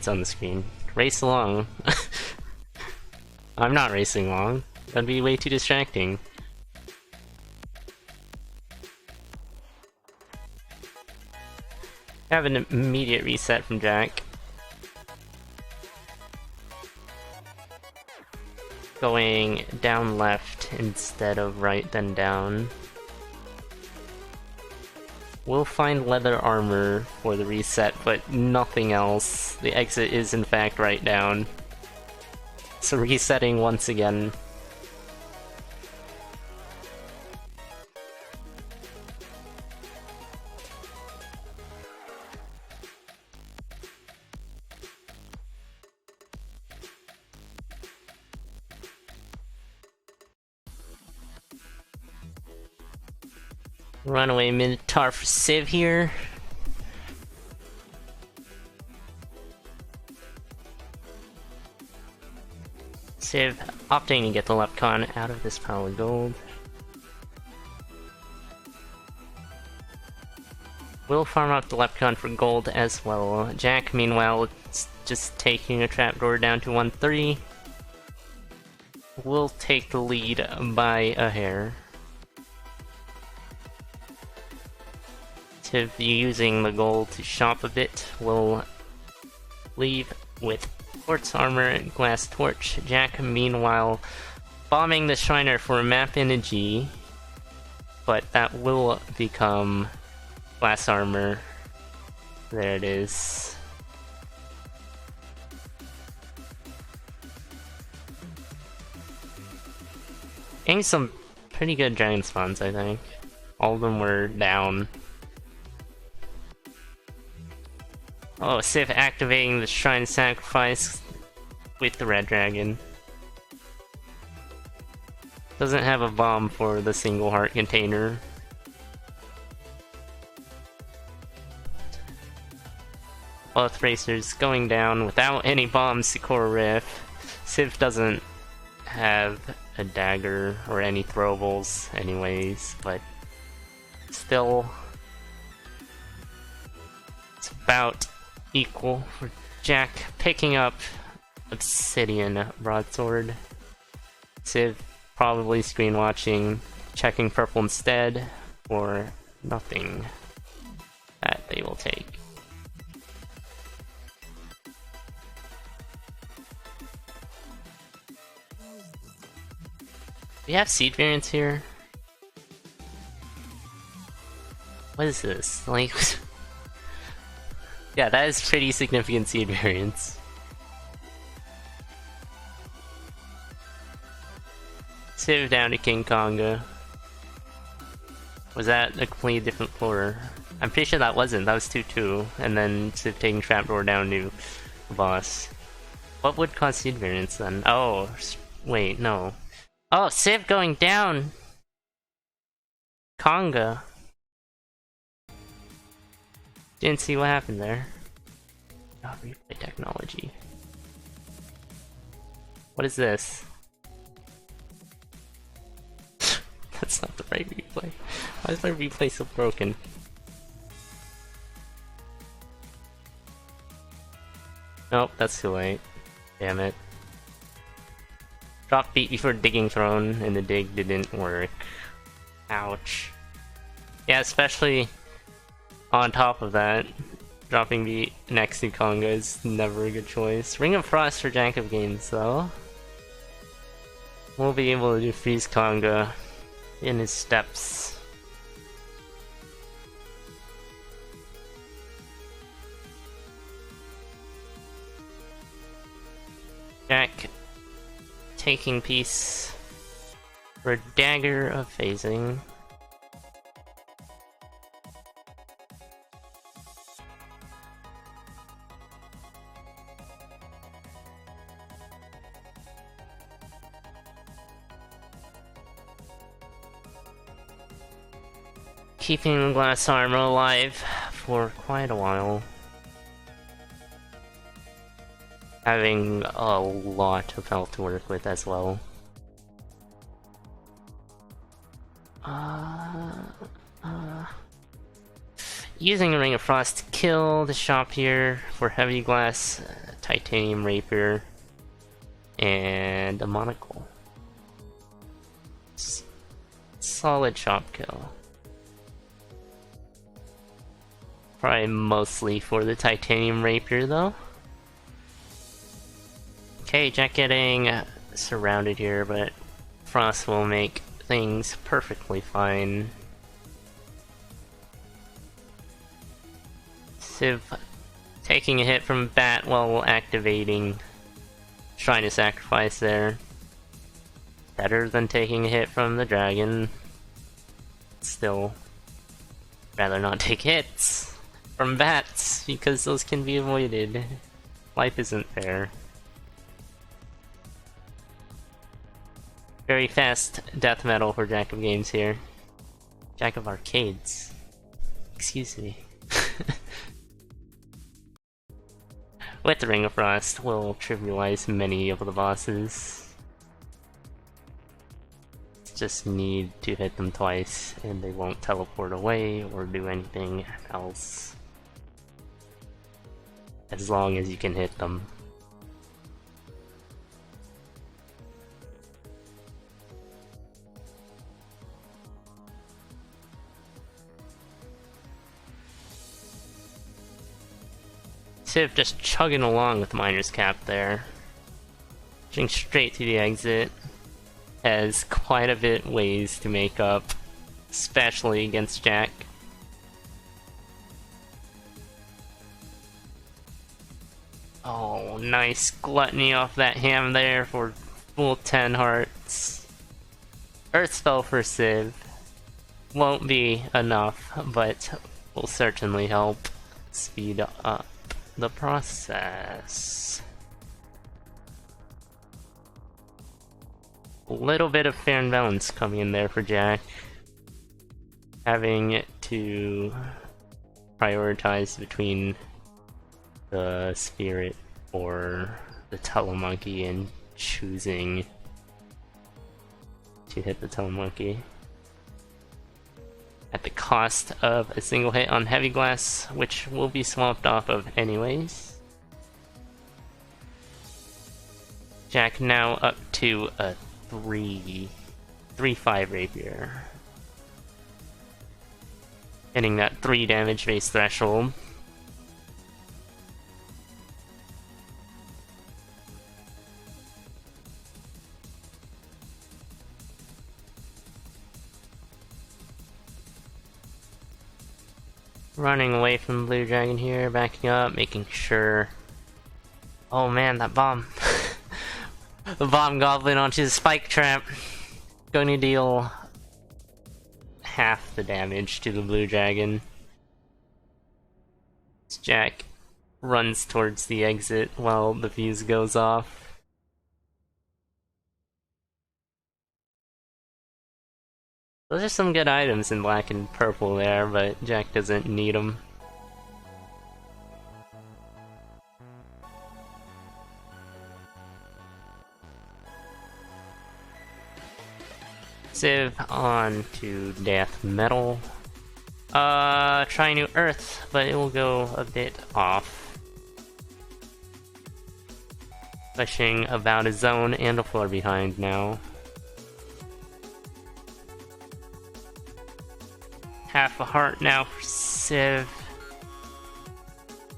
it's on the screen. Race along. I'm not racing along. That'd be way too distracting. Have an immediate reset from Jack. Going down left instead of right then down. We'll find leather armor for the reset, but nothing else. The exit is in fact right down. So resetting once again. Runaway Minotaur for Civ here. Civ opting to get the Lepcon out of this pile of gold. We'll farm up the Lepcon for gold as well. Jack, meanwhile, just taking a trapdoor down to 1-3. We'll take the lead by a hair. Civ using the gold to shop a bit. We'll leave with quartz armor and glass torch. Jack, meanwhile, bombing the Shriner for a map energy, but that will become glass armor. There it is. Getting some pretty good dragon spawns, I think. All of them were down. Oh, Civ activating the Shrine Sacrifice with the Red Dragon. Doesn't have a bomb for the single heart container. Both racers going down without any bombs to core riff. Civ doesn't have a dagger or any throwables anyways, but still it's about equal for Jack picking up Obsidian Broadsword. Civ probably screen watching, checking purple instead, or nothing that they will take. We have seed variants here. What is this? Like, yeah, that is pretty significant seed variance. Civ down to King Konga. Was that a completely different floor? I'm pretty sure that wasn't. That was 2-2. And then Civ taking Trapdoor down to the boss. What would cause seed variance then? Oh, wait, no. Oh, Civ going down! Konga. Didn't see what happened there. Oh, replay technology. What is this? That's not the right replay. Why is my replay so broken? Nope, that's too late. Damn it. Drop beat before digging throne, and the dig didn't work. Ouch. Yeah, especially on top of that, dropping beat next to Konga is never a good choice. Ring of Frost for jackofgames, though. We'll be able to freeze Konga in his steps. Jack taking peace for Dagger of Phasing. Keeping the glass armor alive for quite a while. Having a lot of health to work with as well. Using a Ring of Frost to kill the shop here for heavy glass titanium rapier, and a monocle. Solid chop kill. Probably mostly for the titanium rapier though. Okay, Jack getting surrounded here, but Frost will make things perfectly fine. Civ taking a hit from Bat while activating Shrine of Sacrifice there. Better than taking a hit from the dragon. Still, rather not take hits from bats, because those can be avoided. Life isn't fair. Very fast death metal for Jack of Games here. Jack of Arcades. Excuse me. With the Ring of Frost, we'll trivialize many of the bosses. Just need to hit them twice, and they won't teleport away or do anything else. As long as you can hit them. Civ just chugging along with Miner's Cap there. Pushing straight to the exit. Has quite a bit ways to make up, especially against Jack. Oh, nice gluttony off that ham there for full 10 hearts. Earth Spell for Civ. Won't be enough, but will certainly help speed up the process. A little bit of fair and balance coming in there for Jack. Having to prioritize between the spirit or the telemonkey and choosing to hit the telemonkey. At the cost of a single hit on heavy glass, which will be swapped off of anyways. Jack now up to a 3/5 rapier. Hitting that 3 damage base threshold. Running away from the blue dragon here, backing up, making sure. Oh man, that bomb. The bomb goblin onto the spike trap. Going to deal half the damage to the blue dragon. Jack runs towards the exit while the fuse goes off. Those are some good items in black and purple there, but Jack doesn't need them. Civ on to death metal. Try new earth, but it will go a bit off. Pushing about a zone and a floor behind now. Half a heart now for Civ.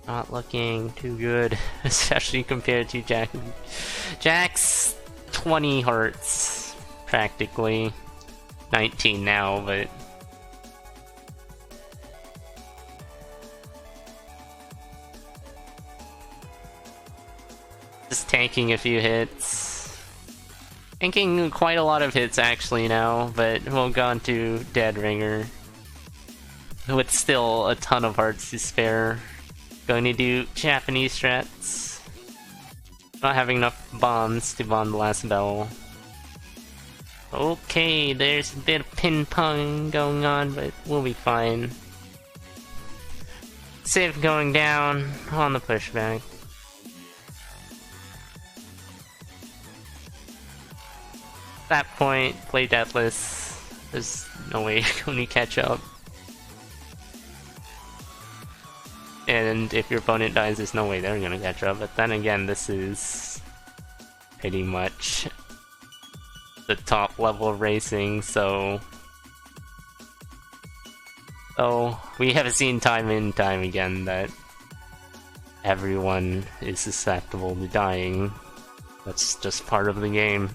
Not looking too good, especially compared to Jack. Jack's 20 hearts, practically. 19 now, but just tanking a few hits. Tanking quite a lot of hits actually now, but we'll go on to Dead Ringer. With still a ton of hearts to spare. Going to do Japanese strats. Not having enough bombs to bomb the last bell. Okay, there's a bit of ping pong going on, but we'll be fine. Civ going down on the pushback. At that point, play deathless. There's no way you're going to catch up. and if your opponent dies, there's no way they're gonna catch up. But then again, this is pretty much the top level of racing, so we have seen time and time again that everyone is susceptible to dying. That's just part of the game.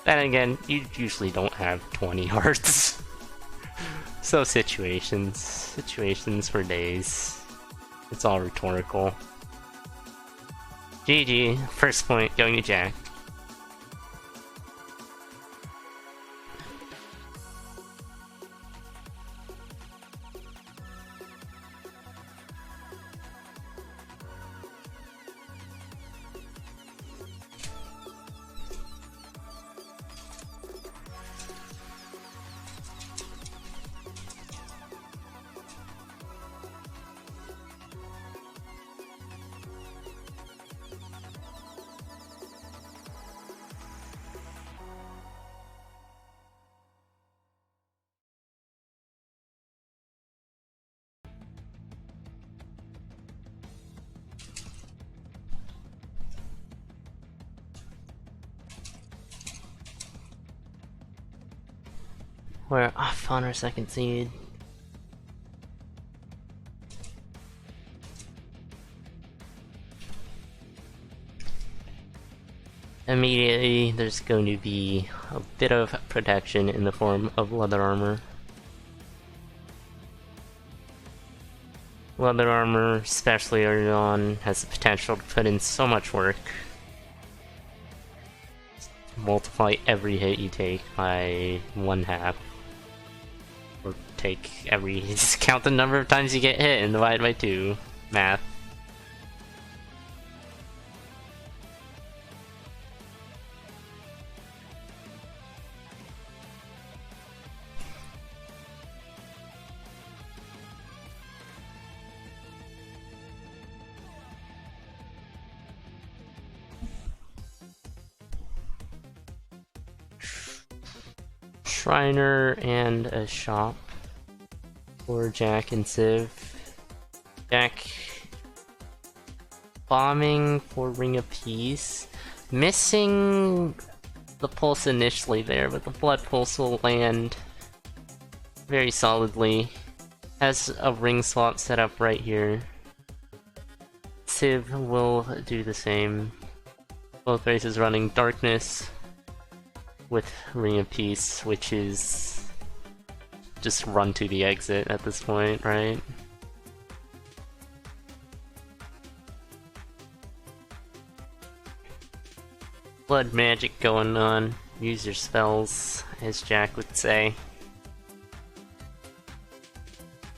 Then again, you usually don't have 20 hearts. So situations for days. It's all rhetorical. GG, first point going to Jack. We're off on our second seed. Immediately, there's going to be a bit of protection in the form of leather armor. Leather armor, especially early on, has the potential to put in so much work. Multiply every hit you take by 1/2. Or just count the number of times you get hit and divide by 2. Math. Shriner and a shop for Jack and Civ. Jack bombing for Ring of Peace. Missing the pulse initially there, but the blood pulse will land very solidly. Has a ring swap set up right here. Civ will do the same. Both races running Darkness with Ring of Peace, which is just run to the exit at this point, right? Blood magic going on. Use your spells, as Jack would say.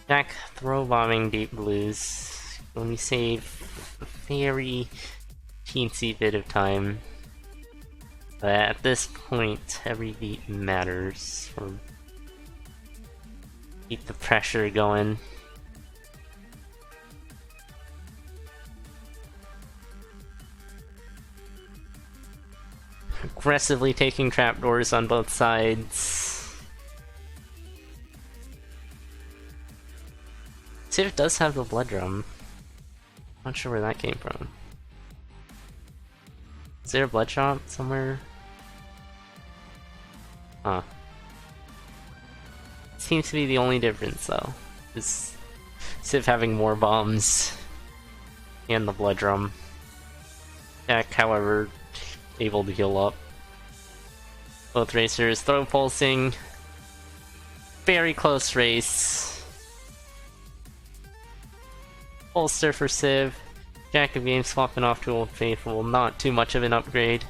Jack throw bombing deep blues. When we save a very teensy bit of time. But at this point, every beat matters. Keep the pressure going. Aggressively taking trapdoors on both sides. Civ does have the blood drum. Not sure where that came from. Is there a blood shop somewhere? Huh. Seems to be the only difference though. Is Civ having more bombs and the blood drum. Jack, however, able to heal up. Both racers throw pulsing. Very close race. Holster for Civ. Jack of Games swapping off to Old Faithful, not too much of an upgrade.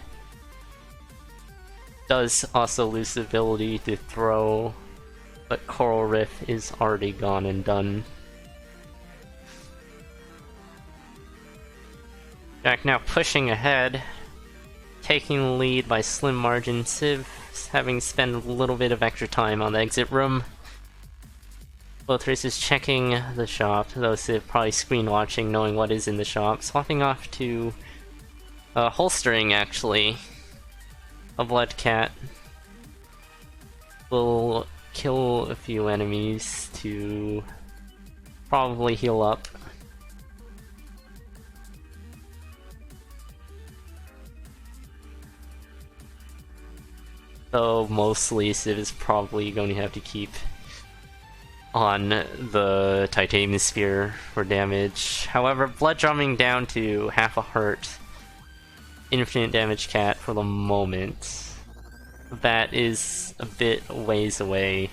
Does also lose the ability to throw, but Coral Rift is already gone and done. Jack now pushing ahead, taking the lead by slim margin. Civ having spent a little bit of extra time on the exit room. Both races checking the shop, though Civ probably screen watching, knowing what is in the shop. Swapping off to holstering, actually. A Blood Cat will kill a few enemies to probably heal up. So mostly Civ is probably going to have to keep on the titanium sphere for damage. However, blood drumming down to half a heart, infinite damage cat for the moment. That is a bit ways away.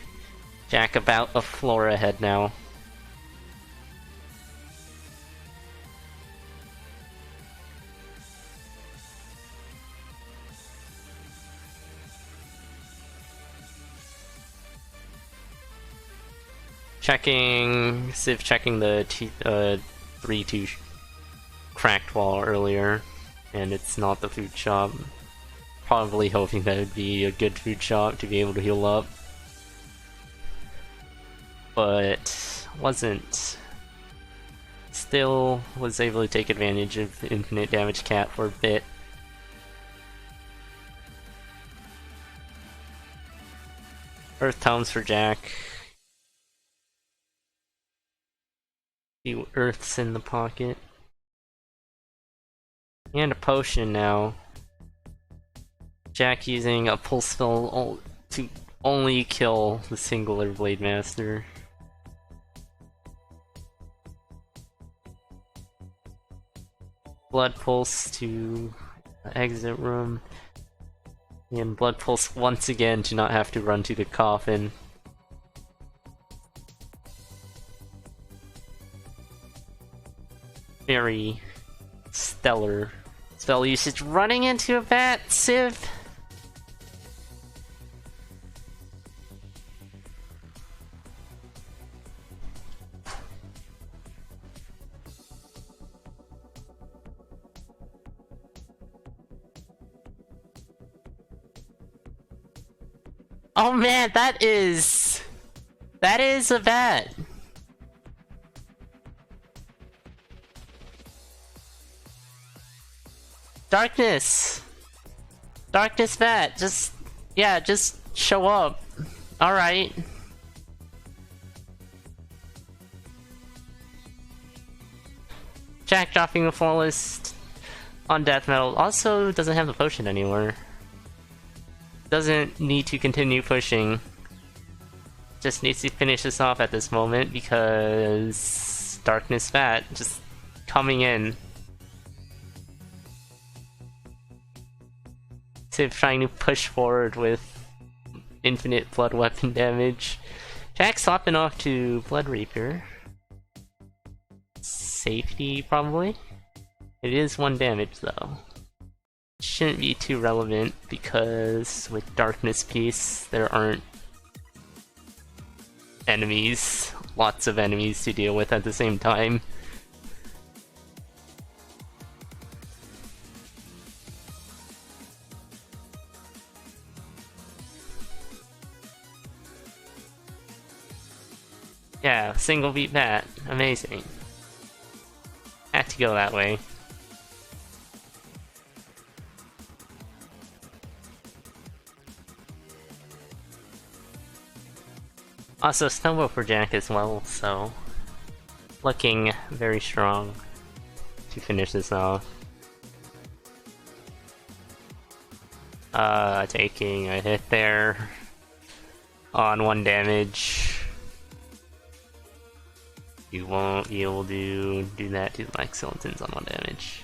Jack about a floor ahead now. Civ checking the 3-2 cracked wall earlier, and it's not the food shop. Probably hoping that it would be a good food shop to be able to heal up. But wasn't. Still was able to take advantage of infinite damage cat for a bit. Earth tomes for Jack. Few earths in the pocket. And a potion now. Jack using a pulse spell to only kill the singular Blade Master. Blood Pulse to the exit room. And Blood Pulse once again to not have to run to the coffin. Very stellar spell usage. Running into a bat, Civ! Oh man, that is a bat! Darkness! Darkness bat, just show up. Alright. Jack dropping the flawless on death metal also doesn't have the potion anymore. Doesn't need to continue pushing. Just needs to finish this off at this moment because Darkness Bat just coming in. Civ trying to push forward with infinite blood weapon damage. Jack swapping off to Blood Reaper. Safety, probably? It is 1 damage, though. Shouldn't be too relevant, because with Darkness Piece, there aren't enemies. Lots of enemies to deal with at the same time. Yeah, single beat bat. Amazing. Had to go that way. Also, Snowball for Jack as well, so looking very strong to finish this off. Taking a hit there on 1 damage. You won't be able to do that to the Mike Skeletons on 1 damage.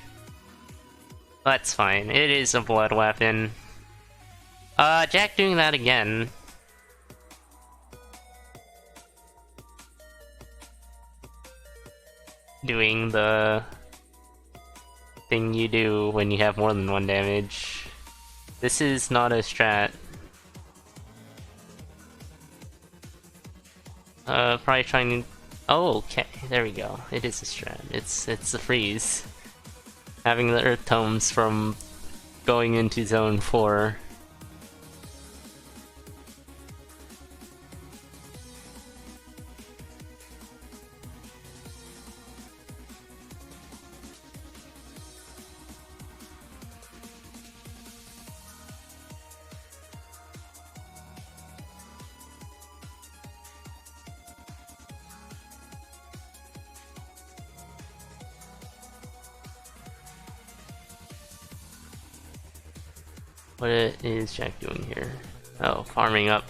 That's fine. It is a blood weapon. Jack doing that again. Doing the thing you do when you have more than 1 damage. This is not a strat. Probably trying to... Oh, okay, there we go. It is a strat. It's a freeze. Having the Earth Tomes from going into Zone 4. What is Jack doing here? Oh, farming up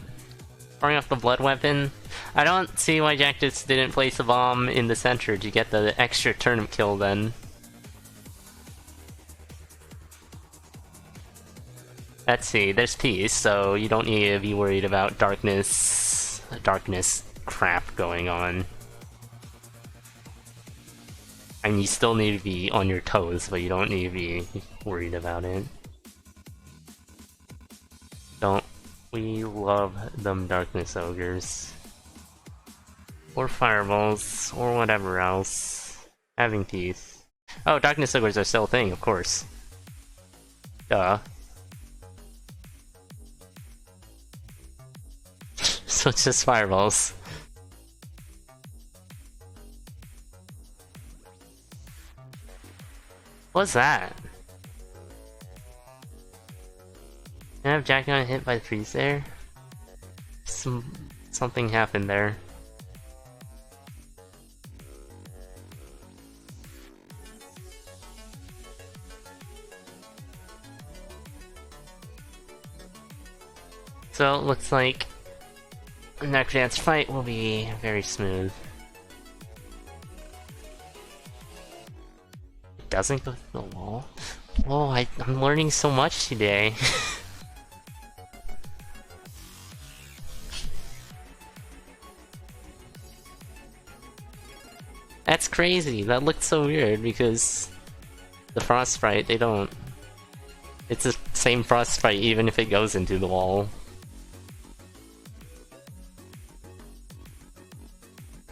the blood weapon. I don't see why Jack just didn't place a bomb in the center to get the extra turnip kill then. Let's see, there's peace, so you don't need to be worried about darkness crap going on. I mean, you still need to be on your toes, but you don't need to be worried about it. Don't we love them darkness ogres? Or fireballs, or whatever else. Having teeth. Oh, darkness ogres are still a thing, of course. Duh. So it's just fireballs. What's that? Can I have Jack got hit by the freeze there? Something happened there. So it looks like the next dance fight will be very smooth. It doesn't go through the wall. Oh, I'm learning so much today. That's crazy. That looked so weird because the frostbite, they don't. It's the same frostbite even if it goes into the wall.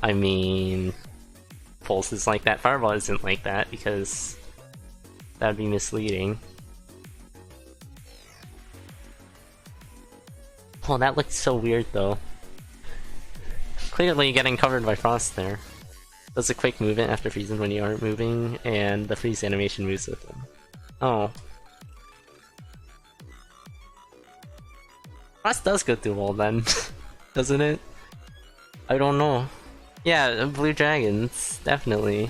I mean, Pulse is like that, Fireball isn't like that because that'd be misleading. Oh, that looked so weird though. Clearly getting covered by frost there. Does a quick movement after freezing when you aren't moving, and the freeze animation moves with them. Oh. Frost does go through wall then, doesn't it? I don't know. Yeah, blue dragons, definitely.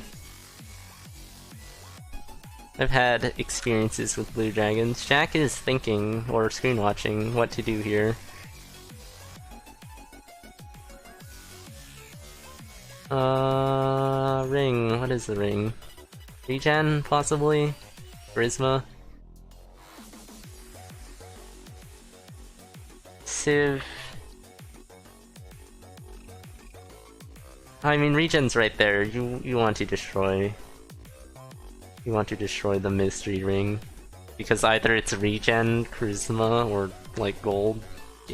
I've had experiences with blue dragons. Jack is thinking, or screen watching, what to do here. Ring. What is the ring? Regen, possibly? Charisma? Civ. I mean, regen's right there. You want to destroy. You want to destroy the mystery ring. Because either it's regen, charisma, or like gold,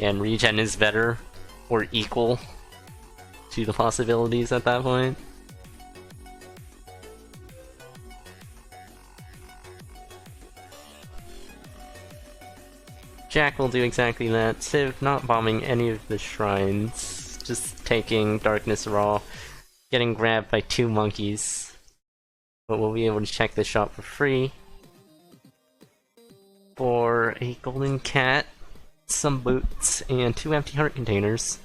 and regen is better, or equal to the possibilities at that point. Jack will do exactly that. Civ not bombing any of the shrines, just taking Darkness Raw, getting grabbed by 2 monkeys. But we'll be able to check the shop for free. For a golden cat, some boots, and 2 empty heart containers.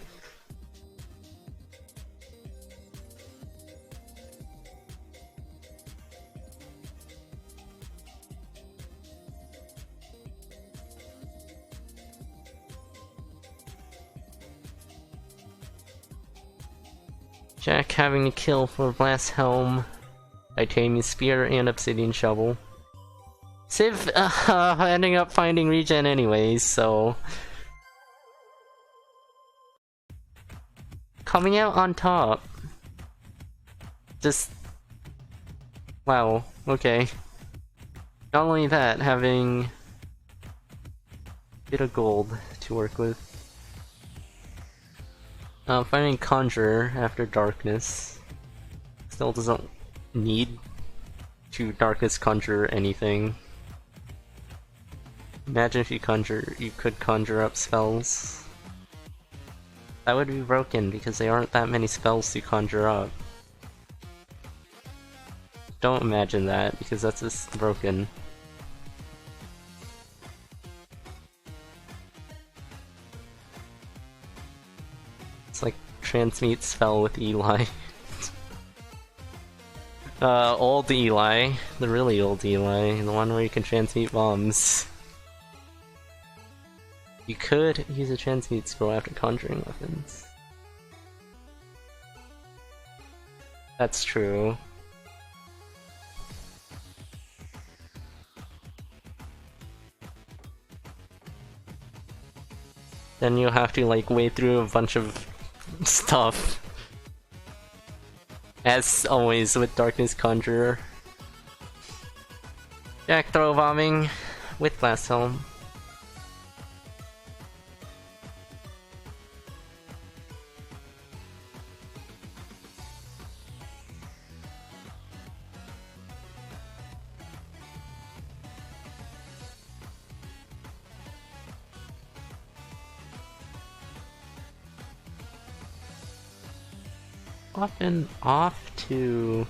Jack having a kill for Blast Helm, Titanium Spear, and Obsidian Shovel. Civ ending up finding regen anyways, so... Coming out on top. Just... Wow, okay. Not only that, having... a bit of gold to work with. Finding Conjurer after Darkness. Still doesn't need to Darkness Conjure anything. Imagine if you could conjure up spells. That would be broken because there aren't that many spells to conjure up. Don't imagine that because that's just broken. It's like transmute spell with Eli. Old Eli. The really old Eli. The one where you can transmute bombs. You could use a transmute scroll after conjuring weapons. That's true. Then you'll have to like wade through a bunch of stuff. As always with Darkness Conjurer. Jack throw bombing with Glass Helm. Often off to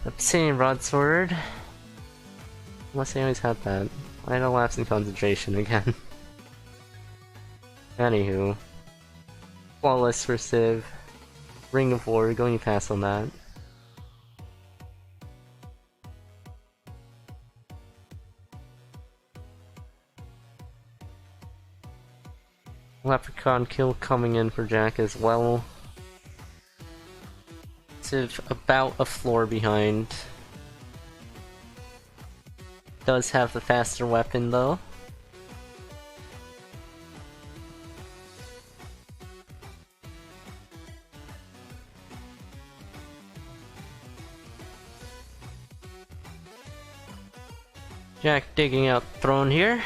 Obsidian Broadsword. Unless I always had that. I had a lapse in concentration again. Anywho. Flawless for Civ. Ring of War, going to pass on that. Leprechaun kill coming in for Jack as well. Civ about a floor behind. Does have the faster weapon though. Jack digging out throne here.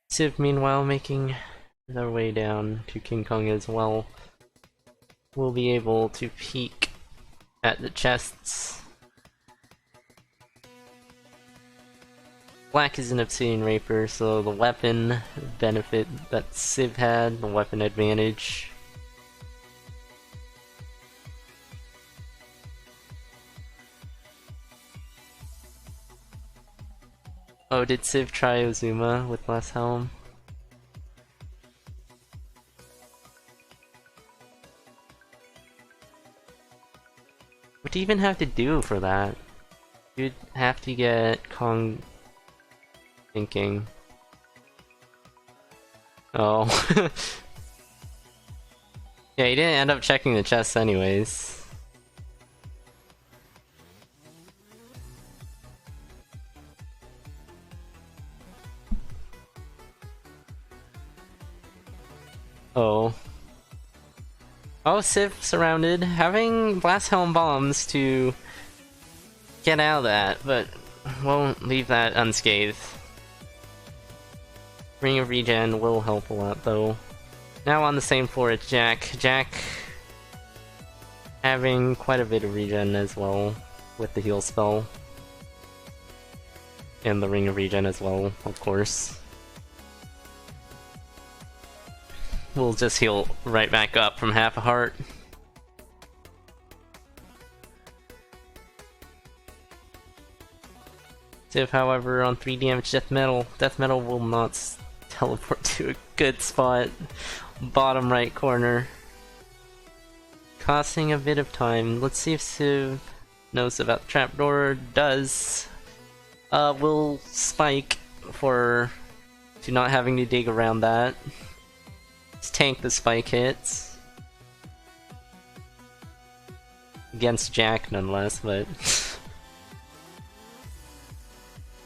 Civ meanwhile making their way down to King Kong as well. We'll be able to peek at the chests. Black is an Obsidian Raper, so the weapon benefit that Civ had, the weapon advantage. Oh, did Civ try Ozuma with Glass Helm? What do you even have to do for that? You'd have to get Kong thinking. Oh. Yeah, he didn't end up checking the chests anyways. Oh. Oh, Civ surrounded, having Blast Helm bombs to get out of that, but won't leave that unscathed. Ring of Regen will help a lot though. Now on the same floor as Jack. Jack having quite a bit of regen as well with the heal spell. And the Ring of Regen as well, of course. We'll just heal right back up from half a heart. Civ, however, on 3 damage Death Metal. Death Metal will not teleport to a good spot. Bottom right corner. Costing a bit of time. Let's see if Civ knows about the trapdoor. Does. Will spike for to not having to dig around that. Let's tank the spike hits. Against Jack, nonetheless, but...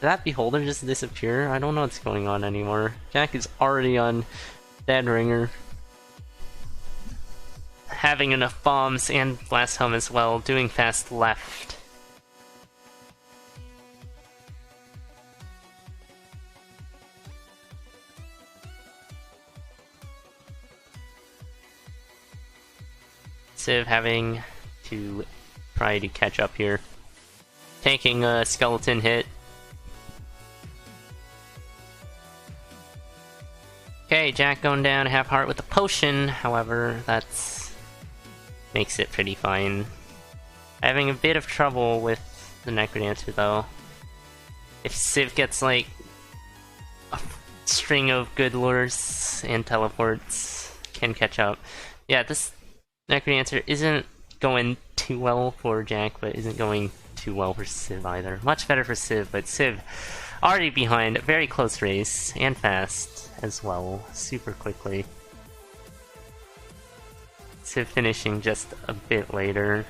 Did that beholder just disappear? I don't know what's going on anymore. Jack is already on Dead Ringer. Having enough bombs and Blast Helm as well, doing fast left. Civ having to try to catch up here. Taking a skeleton hit. Okay, Jack going down half heart with a potion, however, that's makes it pretty fine. Having a bit of trouble with the Necrodancer though. If Civ gets like a string of good lures and teleports, can catch up. Yeah, this Necrodancer isn't going too well for Jack, but isn't going too well for Civ either. Much better for Civ, but Civ already behind. Very close race, and fast as well, super quickly. Civ finishing just a bit later.